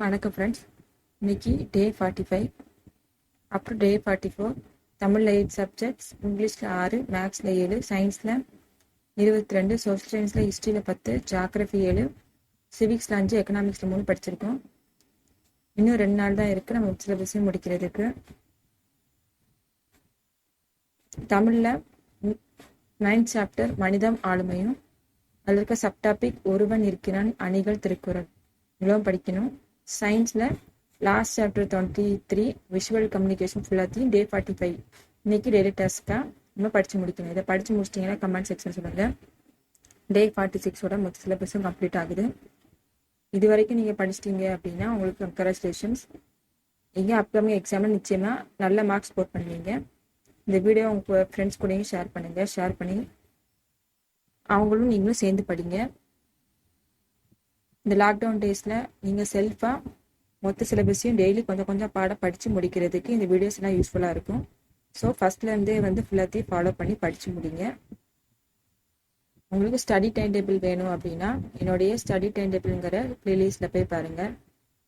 வணக்கம் ஃப்ரெண்ட்ஸ். இன்னைக்கு டே 45 அப்புறம் டே 44. தமிழில் 8 சப்ஜெக்ட்ஸ், இங்கிலீஷில் 6, மேக்ஸில் 7, சயின்ஸில் 22, சோஷியல் சயின்ஸில் ஹிஸ்ட்ரியில் 10, ஜியாகிரஃபி 7, சிவிக்ஸில் 5, எக்கனாமிக்ஸில் 3 படிச்சிருக்கோம். இன்னும் 2 நாள் தான் இருக்குது நம்ம சிலபஸையும் முடிக்கிறதுக்கு. தமிழில் 9th சாப்டர் மனிதம் ஆளுமையும், அதில் இருக்க சப்டாபிக் ஒருவன் இருக்கிறான் அணிகள் திருக்குறள் இவ்வளவும் படிக்கணும். சயின்ஸில் லாஸ்ட் சாப்டர் 23 விஷுவல் கம்யூனிகேஷன் ஃபுல்லாத்தையும் டே 45 இன்னைக்கு டெய்லி டாஸ்க்காக நம்ம படித்து முடிக்கணும். இதை படித்து முடிச்சிட்டிங்கன்னா கமெண்ட் செக்ஷன் சொல்லுங்கள். டே 46ஓட மொத்த சிலபஸும் கம்ப்ளீட் ஆகுது. இது வரைக்கும் நீங்கள் படிச்சிட்டிங்க அப்படின்னா உங்களுக்கு கங்க்ராச்சுலேஷன்ஸ். நீங்கள் அப்கமிங் எக்ஸாமில் நிச்சயமாக நல்ல மார்க்ஸ் ஸ்கோர் பண்ணுவீங்க. இந்த வீடியோ உங்கள் ஃப்ரெண்ட்ஸ் கூடயும் ஷேர் பண்ணுங்கள். ஷேர் பண்ணி அவங்களும் நீங்களும் சேர்ந்து படிங்க. இந்த லாக்டவுன் டேஸில் நீங்கள் செல்ஃபாக மொத்த சிலபஸையும் டெய்லி கொஞ்சம் கொஞ்சம் படித்து முடிக்கிறதுக்கு இந்த வீடியோஸ் எல்லாம் யூஸ்ஃபுல்லாக இருக்கும். ஸோ ஃபஸ்ட்லேருந்தே ஃபுல்லாத்தையும் ஃபாலோ பண்ணி படித்து முடிங்க. உங்களுக்கு ஸ்டடி டைம் டேபிள் வேணும் அப்படின்னா என்னுடைய ஸ்டடி டைம் டேபிள்ங்கிற ப்ளேலிஸ்ட்டில் போய் பாருங்கள்.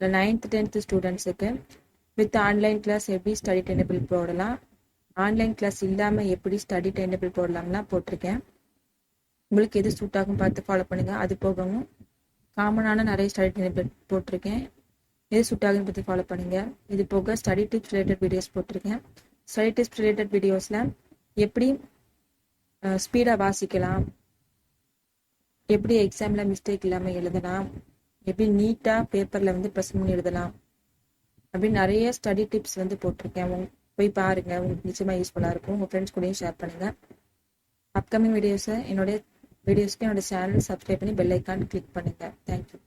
இல்லை 9th 10th ஸ்டூடெண்ட்ஸுக்கு வித் ஆன்லைன் கிளாஸ் எப்படி ஸ்டடி டைம் டேபிள் போடலாம், ஆன்லைன் கிளாஸ் இல்லாமல் எப்படி ஸ்டடி டைம் டேபிள் போடலாம்லாம் போட்டிருக்கேன். உங்களுக்கு எது சூட் ஆகும் பார்த்து ஃபாலோ பண்ணுங்கள். அது போகவும் காமனான நிறைய ஸ்டடி டைம் போட்டிருக்கேன். எது சூட் ஆகுன்னு பற்றி ஃபாலோ பண்ணுங்கள். இது போக ஸ்டடி டிப்ஸ் ரிலேட்டட் வீடியோஸ் போட்டிருக்கேன். ஸ்டடி டிப்ஸ் ரிலேட்டட் வீடியோஸில் எப்படி ஸ்பீடாக வாசிக்கலாம், எப்படி எக்ஸாமில் மிஸ்டேக் இல்லாமல் எழுதலாம், எப்படி நீட்டாக பேப்பரில் ப்ரெசென்ட் பண்ணி எழுதலாம் அப்படின்னு நிறைய ஸ்டடி டிப்ஸ் போட்டிருக்கேன். போய் பாருங்கள், உங்களுக்கு நிச்சயமாக யூஸ்ஃபுல்லாக இருக்கும். உங்கள் ஃப்ரெண்ட்ஸ் கூடயும் ஷேர் பண்ணுங்கள். அப்கமிங் வீடியோஸை என்னோட வீடியோஸ்க்கு என்னோட சேனல் சப்ஸ்கிரைப் பண்ணி பெல் ஐக்கான் கிளிக் பண்ணுங்கள். தேங்க்யூ.